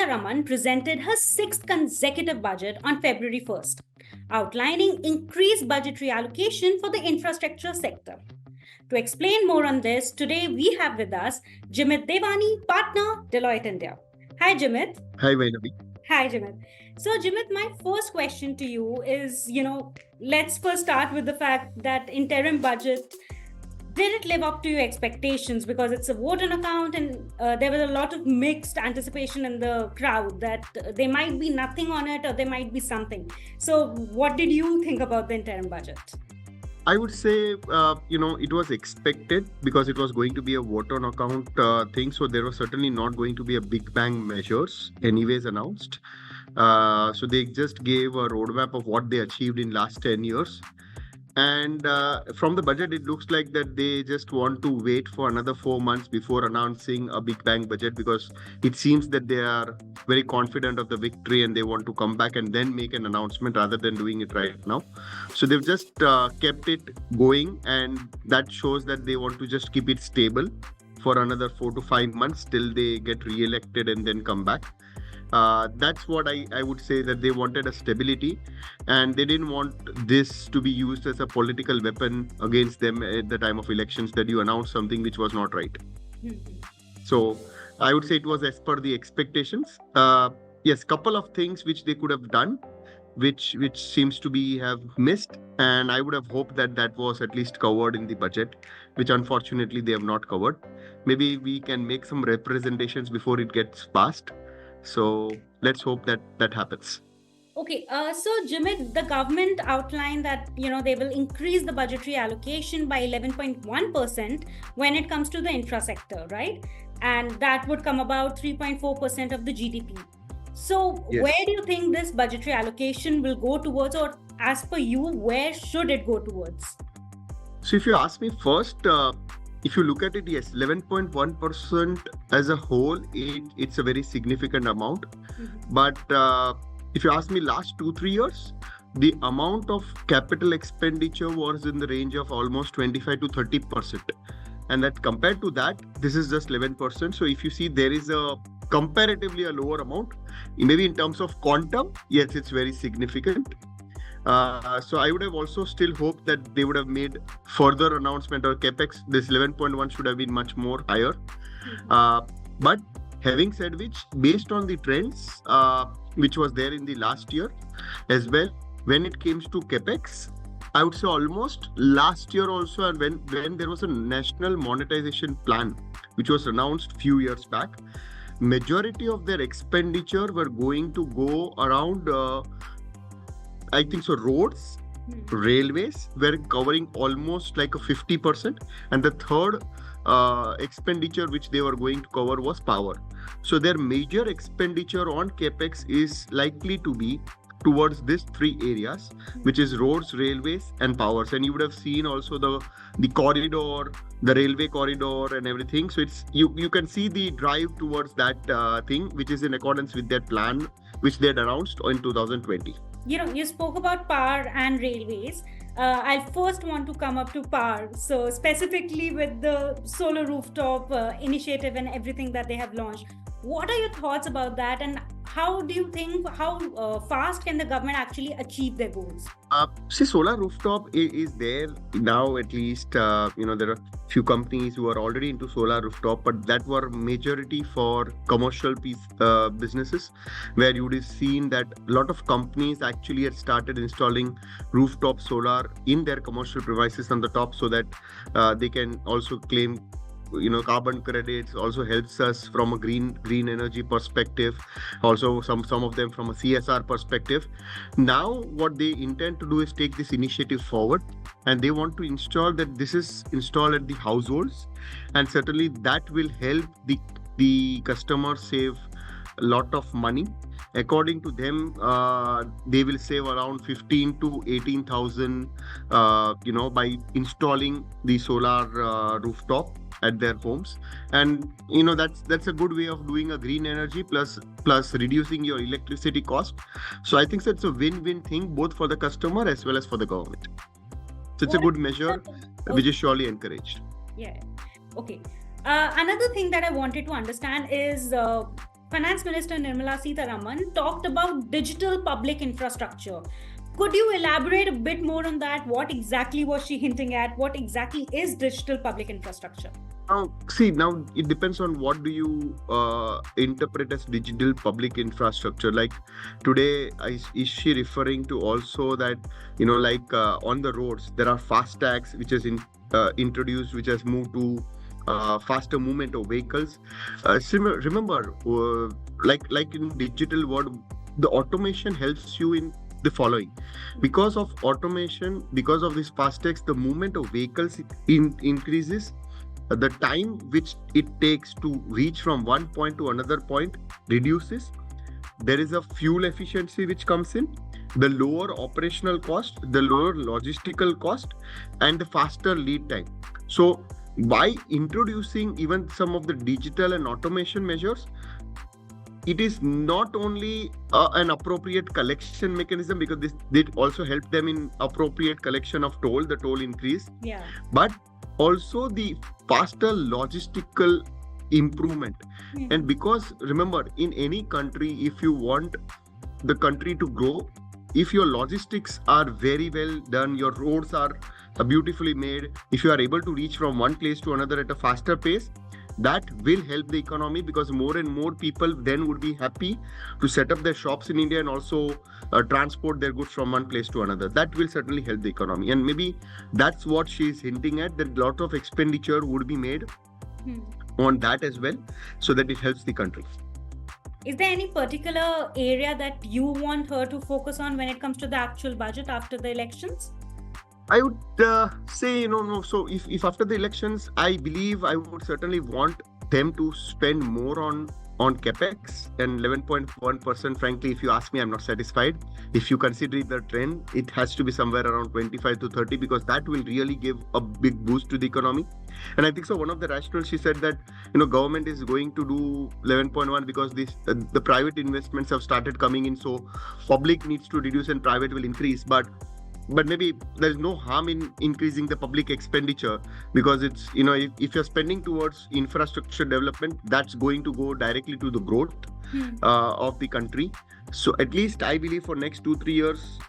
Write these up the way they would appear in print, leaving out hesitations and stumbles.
Sitharaman presented her sixth consecutive budget on February 1st, outlining increased budgetary allocation for the infrastructure sector. To explain more on this, today we have with us Jimit Devani, partner, Deloitte India. Hi, Jimit. Hi, Vainavi. Hi, Jimit. So, Jimit, my first question to you is, let's first start with the fact that interim budget, did it live up to your expectations? Because it's a vote on account and there was a lot of mixed anticipation in the crowd that there might be nothing on it or there might be something. So what did you think about the interim budget? I would say, it was expected because it was going to be a vote on account thing. So there was certainly not going to be a big bang measures anyways announced. So they just gave a roadmap of what they achieved in last 10 years. And from the budget, it looks like that they just want to wait for another 4 months before announcing a big bang budget, because it seems that they are very confident of the victory and they want to come back and then make an announcement rather than doing it right now. So they've just kept it going, and that shows that they want to just keep it stable for another 4 to 5 months till they get re-elected and then come back. That's what I would say, that they wanted a stability and they didn't want this to be used as a political weapon against them at the time of elections, that you announce something which was not right. Mm-hmm. So I would say it was as per the expectations. Yes, couple of things which they could have done, which seems to be have missed, and I would have hoped that that was at least covered in the budget, which unfortunately they have not covered. Maybe we can make some representations before it gets passed. So let's hope that that happens. Okay, so Jimit, the government outlined that they will increase the budgetary allocation by 11.1% when it comes to the infra sector, right? And that would come about 3.4% of the GDP. So yes, where do you think this budgetary allocation will go towards, or as per you, where should it go towards? So if you ask me first, if you look at it, yes, 11.1% as a whole, it's a very significant amount. Mm-hmm. But if you ask me, last 2-3 years, the amount of capital expenditure was in the range of almost 25 to 30%. And that compared to that, this is just 11%. So if you see, there is a comparatively a lower amount. Maybe in terms of quantum, yes, it's very significant. So I would have also still hoped that they would have made further announcement or capex. This 11.1 should have been much more higher. But having said which, based on the trends which was there in the last year as well, when it came to capex, I would say almost last year also, and when there was a national monetization plan which was announced few years back, majority of their expenditure were going to go around I think so roads, railways were covering almost like a 50%, and the third expenditure which they were going to cover was power. So their major expenditure on capex is likely to be towards these three areas, which is roads, railways, and powers. And you would have seen also the corridor, the railway corridor, and everything. So it's you can see the drive towards that thing, which is in accordance with their plan, which they had announced in 2020. You spoke about power and railways. I first want to come up to power. So specifically with the solar rooftop initiative and everything that they have launched, what are your thoughts about that, and how do you think, how fast can the government actually achieve their goals? See, solar rooftop is there now, at least, there are few companies who are already into solar rooftop, but that were majority for commercial businesses, where you would have seen that a lot of companies actually had started installing rooftop solar in their commercial premises on the top, so that they can also claim carbon credits. Also helps us from a green energy perspective, also some of them from a CSR perspective. Now what they intend to do is take this initiative forward, and they want to ensure that this is installed at the households, and certainly that will help the customer save a lot of money. According to them, they will save around 15 to 18,000 by installing the solar rooftop at their homes. And that's a good way of doing a green energy plus reducing your electricity cost. So I think that's a win-win thing, both for the customer as well as for the government. So it's a good measure, which is surely encouraged. Yeah. Okay. Another thing that I wanted to understand is Finance Minister Nirmala Sitharaman talked about digital public infrastructure. Could you elaborate a bit more on that? What exactly was she hinting at? What exactly is digital public infrastructure? Now it depends on what do you interpret as digital public infrastructure. Like today, is she referring to also that, on the roads, there are fast tags which is introduced, which has moved to faster movement of vehicles. Remember, like in digital world, the automation helps you in the following. Because of automation, because of this fast tags, the movement of vehicles increases. The time which it takes to reach from one point to another point reduces. There is a fuel efficiency which comes in, the lower operational cost, the lower logistical cost, and the faster lead time. So by introducing even some of the digital and automation measures, it is not only an appropriate collection mechanism, because this did also help them in appropriate collection of toll, the toll increase, but also the faster logistical improvement. And because remember, in any country, if you want the country to grow, if your logistics are very well done, your roads are beautifully made, if you are able to reach from one place to another at a faster pace, that will help the economy, because more and more people then would be happy to set up their shops in India and also transport their goods from one place to another. That will certainly help the economy. And maybe that's what she's hinting at, that a lot of expenditure would be made on that as well, so that it helps the country. Is there any particular area that you want her to focus on when it comes to the actual budget after the elections? I would say, no. So if after the elections, I believe I would certainly want them to spend more on capex, and 11.1%, frankly, if you ask me, I'm not satisfied. If you consider the trend, it has to be somewhere around 25 to 30, because that will really give a big boost to the economy. And I think so one of the rationales, she said that, government is going to do 11.1 because the private investments have started coming in. So public needs to reduce and private will increase. But maybe there's no harm in increasing the public expenditure, because it's, if you're spending towards infrastructure development, that's going to go directly to the growth of the country. So at least I believe for next 2-3 years,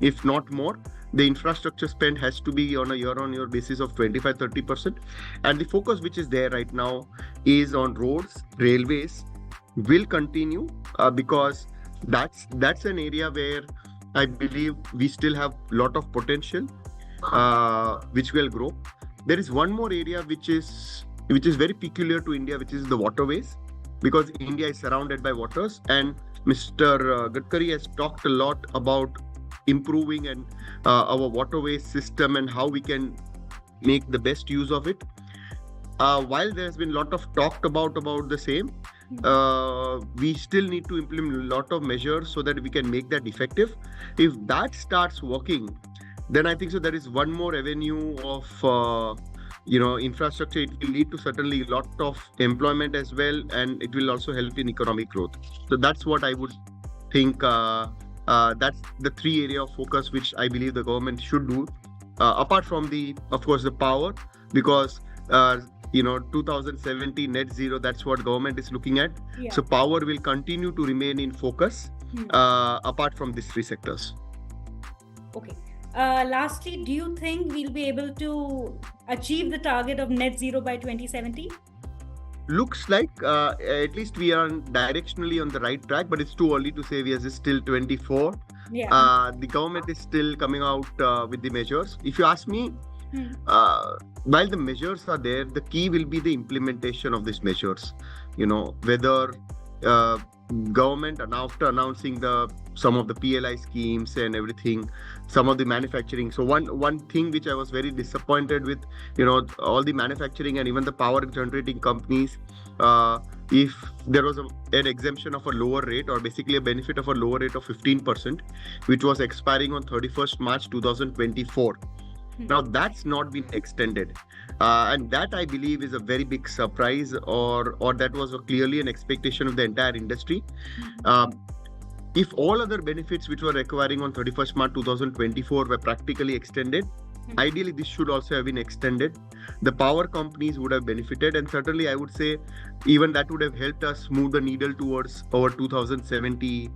if not more, the infrastructure spend has to be on a year-on-year basis of 25-30%. And the focus which is there right now is on roads, railways will continue, because that's an area where I believe we still have a lot of potential, which will grow. There is one more area which is very peculiar to India, which is the waterways, because India is surrounded by waters, and Mr. Gadkari has talked a lot about improving and our waterways system and how we can make the best use of it. While there has been a lot of talk about the same, we still need to implement a lot of measures so that we can make that effective. If that starts working, then I think so there is one more avenue of infrastructure. It will lead to certainly a lot of employment as well, and it will also help in economic growth. So that's what I would think. That's the 3 area of focus which I believe the government should do, apart from the power, because 2070 net zero, that's what government is looking at. So power will continue to remain in focus, apart from these 3 sectors. Okay. Lastly, do you think we'll be able to achieve the target of net zero by 2070? Looks like at least we are directionally on the right track, but it's too early to say. We are still 24. The government is still coming out with the measures. If you ask me, while the measures are there, the key will be the implementation of these measures. Whether government, and after announcing some of the PLI schemes and everything, some of the manufacturing. So one thing which I was very disappointed with, all the manufacturing and even the power generating companies, if there was an exemption of a lower rate, or basically a benefit of a lower rate of 15%, which was expiring on 31st March 2024. Now that's not been extended, and that I believe is a very big surprise, or that was clearly an expectation of the entire industry. If all other benefits which were expiring on 31st March 2024 were practically extended, Ideally, this should also have been extended. The power companies would have benefited, and certainly I would say even that would have helped us move the needle towards our 2070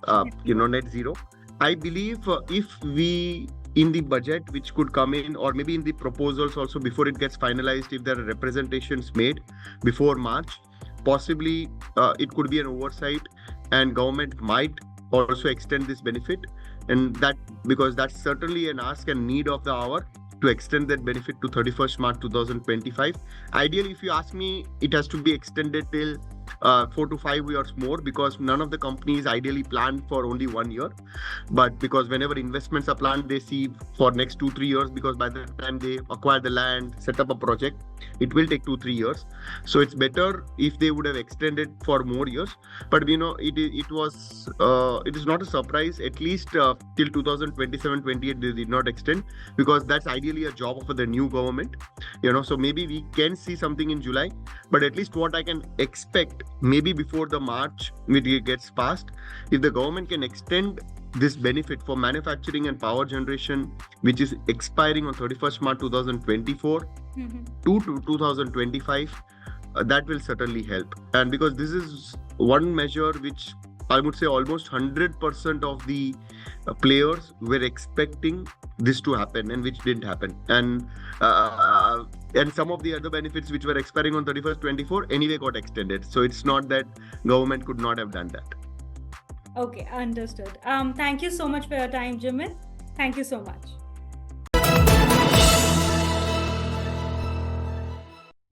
net zero. I believe if we in the budget which could come in, or maybe in the proposals also before it gets finalized, if there are representations made before March, possibly it could be an oversight and government might also extend this benefit, and that because that's certainly an ask and need of the hour to extend that benefit to 31st March 2025. Ideally, if you ask me, it has to be extended till 4 to 5 years more, because none of the companies ideally plan for only 1 year, but because whenever investments are planned, they see for next 2-3 years, because by the time they acquire the land, set up a project, it will take 2-3 years. So it's better if they would have extended for more years. But it is not a surprise, at least till 2027-28 they did not extend, because that's ideally a job of the new government. So maybe we can see something in July, but at least what I can expect, maybe before the March it gets passed, if the government can extend this benefit for manufacturing and power generation, which is expiring on 31st March 2024 to 2025, that will certainly help. And because this is one measure which I would say almost 100% of the players were expecting this to happen, and which didn't happen. And some of the other benefits which were expiring on 31st 24 anyway got extended. So it's not that government could not have done that. Okay, understood. Thank you so much for your time, Jimit. Thank you so much.